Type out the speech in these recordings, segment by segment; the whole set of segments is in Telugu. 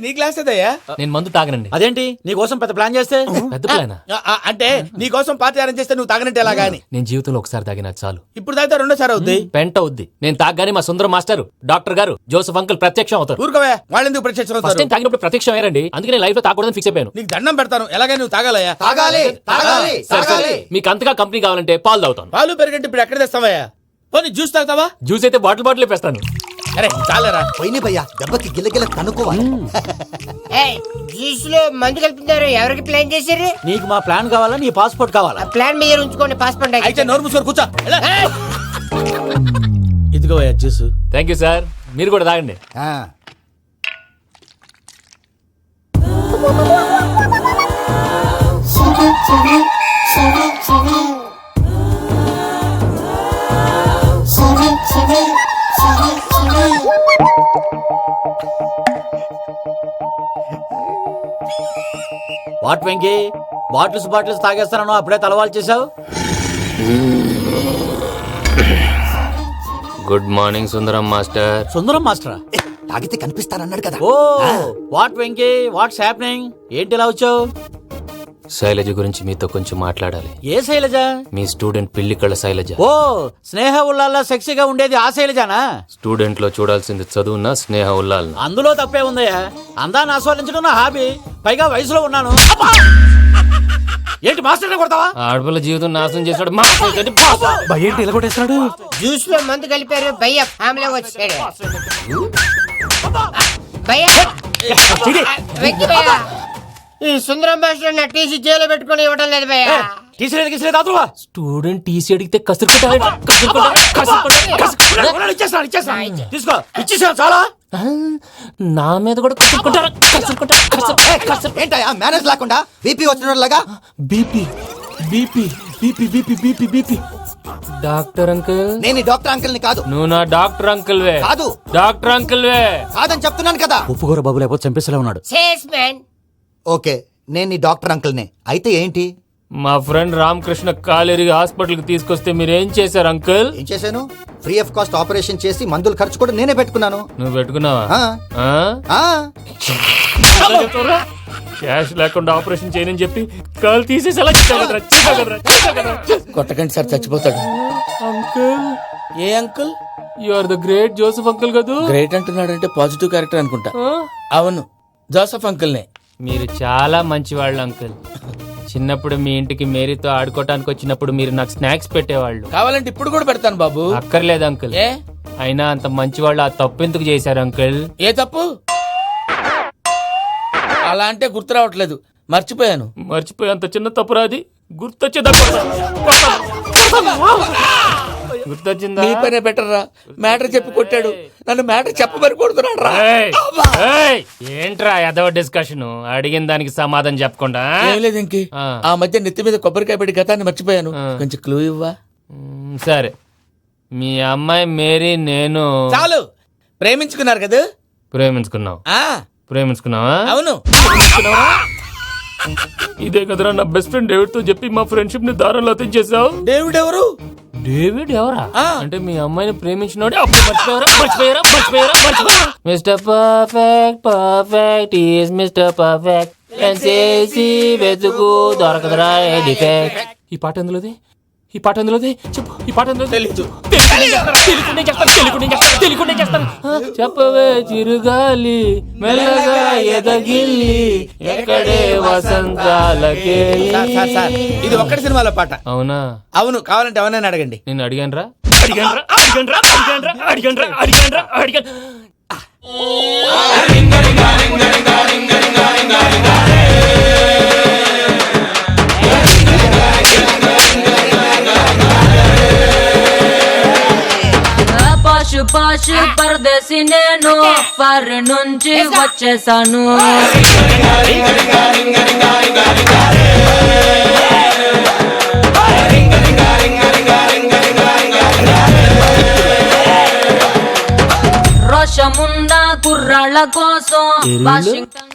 నీ గ్లాస్ ఏదయ్యా? నేను మందు తాగనండి. అదేంటి నీకోసం పెద్ద ప్లాన్ చేస్తే? పెద్ద ప్లానా? అంటే నీ కోసం పార్టీ అరేంజ్ చేస్తే నువ్వు తాగనంటే ఎలాగా అని. నేను జీవితంలో ఒకసారి తాగినా చాలు. ఇప్పుడు తాగితే రెండోసారి అవుద్ది. పెంట అవుద్ది. నేను తాగగానే మా సుందరం మాస్టర్, డాక్టర్ గారు, జోసెఫ్ అంకుల్ ప్రత్యక్షం అవుతారు. ఊరుకోవా, వాళ్ళెందుకు ప్రత్యక్షం ఫస్ట్ అవుతారు? టైం తాగినప్పుడు ప్రత్యక్షం అయ్యారండి. అందుకే నేను లైఫ్ లో తాగకూడదని ఫిక్స్ అయిపోయాను. నీకు దండం పెడతాను, ఎలాగే నువ్వు తాగాలయ్యా. తాగాలి తాగాలి సరే, సరే. తాగాలి. మీకు అంతగా కంపెనీ కావాలంటే పాలు తాగుతాను. పాలు పెరిగంటే ఇప్పుడు ఎక్కడ తెస్తావయ్యా? పోనీ జ్యూస్ తాగుతావా? జ్యూస్ అయితే బాటిల్ వేస్తాను. అరే చాలరా. పోయిన భయ్యా దెబ్బకి గిల్లగిల్ల కనుక్కోవాలి. జ్యూస్ లో మందు కలుపుతున్నారు. ఎవరికి ప్లాన్ చేశారు? నీకు మా ప్లాన్ కావాలా, నీ పాస్పోర్ట్ కావాలా? ప్లాన్ మీద ఉంచుకోండి, పాస్పోర్ట్ అయితే నోరు మూసుకొని కూర్చో. ఇదిగోయ్యా జ్యూస్. Thank you sir. మీరు కూడా తాగండి. వాట్ వెంకీ, బాటిల్స్ తాగేస్తాను అప్పుడే తలవాలు చేసావు. Good morning Sundaram master. Sundaram మాస్టరా? తాగితే కనిపిస్తానన్నాడు కదా. Oh what Venky, what's happening? ఏంటి ఇలా వచ్చావు? శైలజ గురించి మీతో కొంచెం మాట్లాడాలి. ఏ శైలజ? మీ స్టూడెంట్ పిల్లి కళ్ళ శైలజ. ఓ స్నేహ ఉల్లాల్లో సెక్సీగా ఉండేది ఆ శైలజానా? స్టూడెంట్ లో చూడాల్సింది చదువున్న స్నేహ ఉల్లాల్. అందులో తప్పే ఉందయ్యా. అందాన్ని ఆస్వాదించడం నా హాబీ. పైగా వయసులో ఉన్నాను. ఏంటి మాస్టర్ కొడతావా? ఆడపిల్ల జీవితం నాశనం చేశాడు. ఏంటి ఇలా కొట్టేస్తున్నాడు? జ్యూస్ లో మందు కలిపారు. భయ్య ఫ్యామిలీ వచ్చాడు. భయ్య వెక్కి భయ్య, ఈ సుందరం భాష నా టీసీ జైలు పెట్టుకుని ఇవ్వడం లేదు భయ్య. స్టూడెంట్ టీసీ అడిగితే తీసుకో, ఇచ్చేసాను చాలా. నా మీద కూడా ఏంటయ్యా మేనేజ్ లేకుండా బీపీ వచ్చినలాగా? BP BP BP BP BP BP. Doctor uncle, నేను ఈ డాక్టర్ అంకుల్ ని కాదు. నువ్వు నా డాక్టర్ అంకుల్ వే. కాదు. డాక్టర్ అంకుల్ వే కాదని చెప్తున్నాను కదా. ఉప్పుకూర బాబు లేకపోతే చంపేసేలా ఉన్నాడు. Sales man. ఓకే, నేను ఈ డాక్టర్ అంకుల్ నే. అయితే ఏంటి? మా ఫ్రెండ్ రామకృష్ణ కాలేరికి హాస్పిటల్ కి తీసుకొస్తే మీరేం చేశారు అంకుల్? ఏం చేశాను? ఫ్రీ ఆఫ్ కాస్ట్ ఆపరేషన్ చేసి మందుల ఖర్చు కూడా నేనే పెట్టుకున్నాను. నువ్వు పెట్టుకున్నావా? క్యాష్ లేకుండా ఆపరేషన్ చేయనని చెప్పి కాల్ తీసేసి ఎలా కొట్టకండి సార్, చచ్చిపోతాడు. అంకుల్, ఏ uncle? You are the great Joseph uncle కదా. గ్రేట్ అంటున్నాడంటే పాజిటివ్ క్యారెక్టర్ అనుకుంటా. అవును, జోసెఫ్ అంకుల్ నే. మీరు చాలా మంచివాళ్ళు అంకుల్. చిన్నప్పుడు మీ ఇంటికి మేరీతో ఆడుకోవటానికి వచ్చినప్పుడు మీరు నాకు స్నాక్స్ పెట్టేవాళ్ళు. కావాలంటే ఇప్పుడు కూడా పెడతాను బాబు. అక్కర్లేదు అంకుల్. ఏ అయినా అంత మంచివాళ్ళు ఆ తప్పు ఎందుకు చేశారు అంకుల్? ఏ తప్పు? అలా అంటే గుర్తు రావట్లేదు, మర్చిపోయాను. మర్చిపోయేంత చిన్న తప్పురాది గుర్తొచ్చేదా? గుర్తొచ్చిందా? నీ పనే బెటర్ రా. మ్యాటర్ చెప్పి కొట్టాడు, నన్ను మ్యాటర్ చెప్పమని కొడుతున్నాడు రా. ఏంట్రా ఎదవ డిస్కషన్? అడిగిన దానికి సమాధానం చెప్పకుండా. ఏం లేదు ఇంకి, ఆ మధ్య నెత్తి మీద కొబ్బరికాయ పెట్టి గతాన్ని మర్చిపోయాను. కొంచెం క్లూ ఇవ్వా? సరే, మీ అమ్మాయి మేరీ నేను చాలు. ప్రేమించుకున్నారు కదా? ప్రేమించుకున్నావు. ప్రేమించుకున్నావా? అవును. ఇదే కదరా నా బెస్ట్ ఫ్రెండ్ డేవిడ్ తో చెప్పి మా ఫ్రెండ్షిప్ ని దారంలో తెచ్చేసావు. డేవిడ్ ఎవరు? డేవిడ్ ఎవరా? అంటే మీ అమ్మాయిని ప్రేమించినోడే. అప్పుడు మర్చిపోయారా? Mister perfect, perfect is mister perfect. వెతుకు దొరకదురా డిఫెక్ట్. ఈ పాట ఎందులోది? చెప్పు. ఈ పాట ఎందులో? తెలీదు. చెప్పవే చిరుగాలి మెల్లగా ఎదగిల్లి ఎక్కడే వసంతాలకే. ఇది ఒక్కటి సినిమాలో పాట. అవునా? అవును. కావాలంటే ఎవరైనా అడగండి. నేను అడిగాను. పాషు పరదేశి నేను ఫారెన్ నుంచి వచ్చేసాను. రోషముండ కుర్రాళ్ళ కోసం వాషింగ్టన్.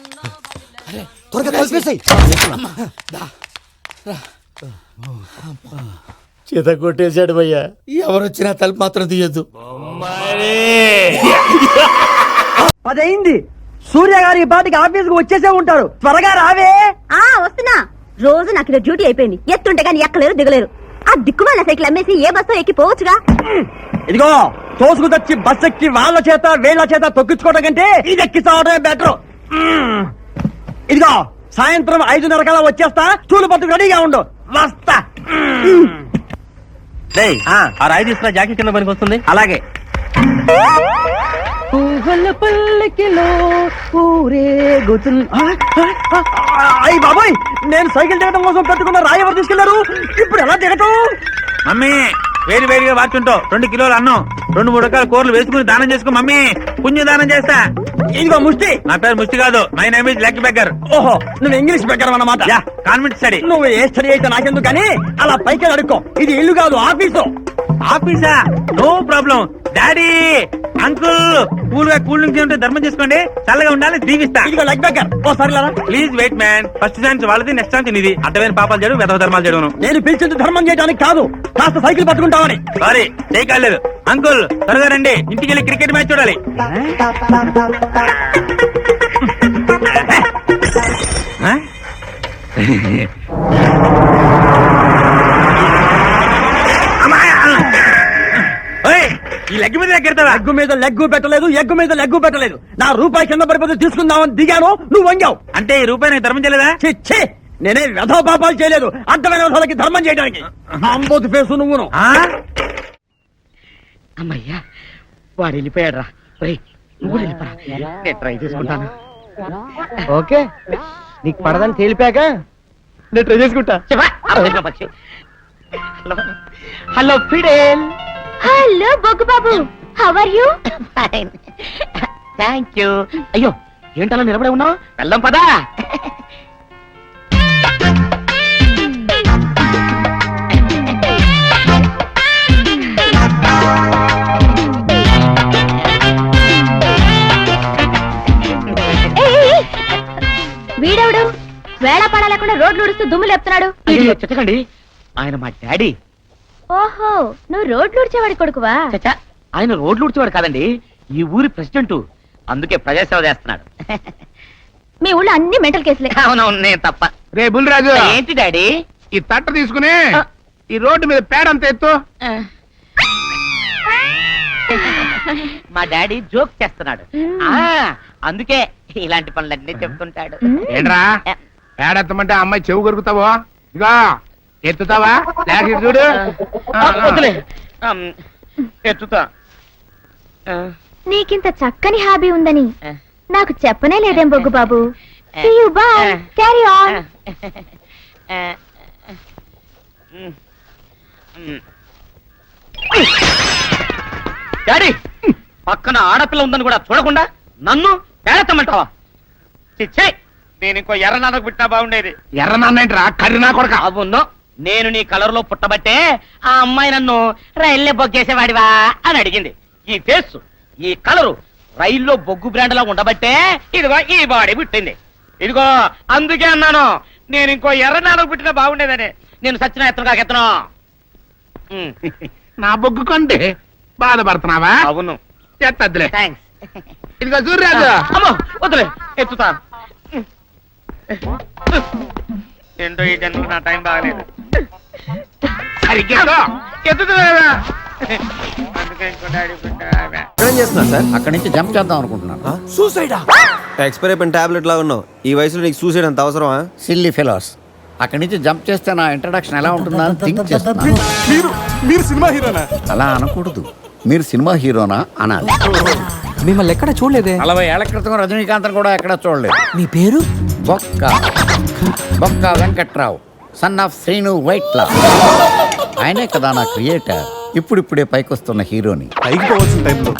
త్వరగా కలిపేసాయి. చేత కొట్టేశాడు భయ్యా. ఎవరొచ్చినా తలుపు మాత్రం తీయద్దు. 10 అయింది. సూర్య గారు ఈ పాటికి ఆఫీస్ కు వచ్చేసే ఉంటారు, త్వరగా రావే. వస్తున్నా. రోజు నాకు ఇలా డ్యూటీ అయిపోయింది. ఎత్తుంటే గానీ ఎక్కలేరు దిగలేరు. ఆ దిక్కుమాల సైకిల్ అమ్మేసి ఏ బస్సు ఎక్కి పోవచ్చుగా. ఇదిగో తోసుకు తెచ్చి బస్ ఎక్కి వాళ్ళ చేత వీళ్ళ చేత తొక్కించుకోవడం కంటే ఇది ఎక్కి చావడమే బెటర్. ఇదిగో సాయంత్రం 5:30 కల్లా వచ్చేస్తా. చూలు పట్టుకు రెడీగా ఉండు, వస్తా. ఆ రాయి తీసుకున్న జాకెట్ కింద పనికి వస్తుంది. అలాగే. అయ్యి బాబాయ్, నేను సైకిల్ దిగడం కోసం పెట్టుకున్న రాయి ఎవరు తీసుకెళ్లారు? ఇప్పుడు ఎలా దిగటం? మమ్మీ వేడి వేడిగా వార్చుంటావు 2 కిలోలు అన్నం 2-3 రకాల కూరలు వేసుకుని దానం చేసుకో మమ్మీ. పుణ్య దానం చేస్తా. ఇదిగో ముష్టి. నా పేరు ముష్టి కాదు, my name is leg beggar. ఓహో, నువ్వు ఇంగ్లీష్ బెగ్గర్ అన్నమాట. Convent study. నువ్వు ఏ స్టడీ అయితే నాకెందుకు కానీ అలా పైకి అడుక్కో. ఇది ఇల్లు కాదు, ఆఫీసు. ఆఫీసా? No problem. Daddy uncle cool గా కూల్ డ్రింక్స్ ఉంటే ధర్మం చేసుకోండి, చల్లగా ఉండాలి, దీవిస్తా. ఇదిగో లెగ్ బెగ్గర్, ఓసారి లారా. Please wait man. First chance వాళ్ళది, నెక్స్ట్ ఛాన్స్ నీది. అడ్డమైన పాపాలు చేయడం, వెధవ ధర్మాలు చేయడం. నేను పిలిచింది ధర్మం చేయడానికి కాదు, కాస్త సైకిల్ పట్టుకుంటామని. సారీ చేయకాలేదు. అంకుల్ త్వరగా రండి, ఇంటికి వెళ్ళి క్రికెట్ మ్యాచ్ చూడాలి. ఈ లెగ్ మీద ఎక్కడతావా? లెగ్గు మీద లెగ్గు పెట్టలేదు, ఎగ్గు మీద లెగ్గు పెట్టలేదు. నా రూపాయి కింద పడిపోతే తీసుకుందామని దిగాను, నువ్వు వంగావు. అంటే ఈ రూపాయి నాకు ధర్మం చేయలేదా? చిచ్చే, నేనే వ్యధో పాపాలు చేయలేదు, అడ్డమైన వాళ్ళకి ధర్మం చేయడానికి. అంబోతు ఫేసు నువ్వును. అమ్మయ్యా, వాడు వెళ్ళిపోయాడు రా. నువ్వు వెళ్ళిపోరా, నేను ట్రై చేసుకుంటాను. ఓకే, నీకు పడదని తేలిపాక నేను ట్రై చేసుకుంటా. Hello Fidel. హలో బొగ్గు బాబు, how are you? Thank you. అయ్యో ఏంటలా నిలబడే ఉన్నావు? వెళ్దాం పదా. వీడెవడు వేళ పడ లేకుండా రోడ్లు ఉడుస్తూ దుమ్ము లేపుతున్నాడు? చెత్తకండి, ఆయన మా డాడీ. ఓహో, నువ్వు రోడ్లు ఉడిచేవాడి కొడుకువా? చచ్చా, ఆయన రోడ్లు ఉడిచేవాడు కాదండి, ఈ ఊరి ప్రెసిడెంట్. అందుకే ప్రజాసేవ చేస్తున్నాడు. మీ ఊళ్ళో అన్ని మెంటల్ కేసులే. అవునవును, నేను తప్ప. రే బుల్రాజు, ఏంటి డాడీ? ఈ తట్ట తీసుకుని ఈ రోడ్డు మీద పేడంత ఎత్తు. మా డాడీ జోక్ చేస్తున్నాడు. అందుకే ఇలాంటి పనులన్నీ చెప్తుంటాడు. ఏంట్రా పేడెత్తమంటే అమ్మాయి చెవు కొరుకుతావో? ఇగా ఎత్తుతావా? లేక ఇటు చూడు. వదిలే. ఎత్తుతా. నీకింత చక్కని హాబీ ఉందని నాకు చెప్పనే లేదేం బొగ్గు బాబు. See you, bye. Carry on. Daddy, పక్కన ఆడపిల్ల ఉందని కూడా చూడకుండా నన్ను పేడెత్తమంటావా? చిచ్చే, నేను ఇంకో ఎర్ర నాన్నకు పుట్టినా బాగుండేది. ఎర్ర నాన్న ఏంట్రా, కర్రీ నా కొడక. అవును, నేను నీ కలర్ లో పుట్టబట్టే ఆ అమ్మాయి నన్ను రైల్లో బొగ్గేసేవాడివా అని అడిగింది. ఈ ఫేస్, ఈ కలరు రైల్లో బొగ్గు బ్రాండ్ లా ఉండబట్టే ఇదిగో ఈ బాడీ పుట్టింది. ఇదిగో అందుకే అన్నాను, నేను ఇంకో ఎర్ర నాన్నకు పుట్టినా బాగుండేదని. నేను సచిన ఎత్తను ఎత్తను. నా బొగ్గు కొంటే బాధపడుతున్నావా? అవును. ఎత్తద్దులే. థ్యాంక్స్. ఇదిగో సూర్యరాజు. అమ్మో వదిలే, ఎత్తుతా. ఏంటో ఈ జన్మకు నా టైం బాగలేదు. సరిగ్గా ఎత్తుతున్నా. అందుకే ఇంకో డాడీ పుట్టావా? ఏం చేస్తున్నా సార్? అక్కడి నుంచి జంప్ చేద్దాం అనుకుంటున్నాను. సూసైడా? ఎక్స్పైర్ అయిపోయిన టాబ్లెట్ లా ఉన్నావు. ఈ వయసులో నీకు సూసైడ్ అంత అవసరమా? Silly fellows. అక్కడి నుంచి జంప్ చేస్తే నా ఇంట్రడక్షన్ ఎలా ఉంటుందా అని థింక్ చేస్తున్నాను. మీరు సినిమా హీరోనా? అలా అనకూడదు, మీరు సినిమా హీరోనా అనాలి. మిమ్మల్ని ఎక్కడ చూడలేదే. 40 ఏళ్ల క్రితం రజనీకాంత్ కూడా ఎక్కడ చూడలేదు. మీ పేరు? బొక్క వెంకట్రావు, సన్ ఆఫ్ శ్రీను వైట్లా. ఆయనే కదా నా క్రియేటర్. ఇప్పుడిప్పుడే పైకొస్తున్న హీరోని. పైకి పోవాల్సిన టైంలో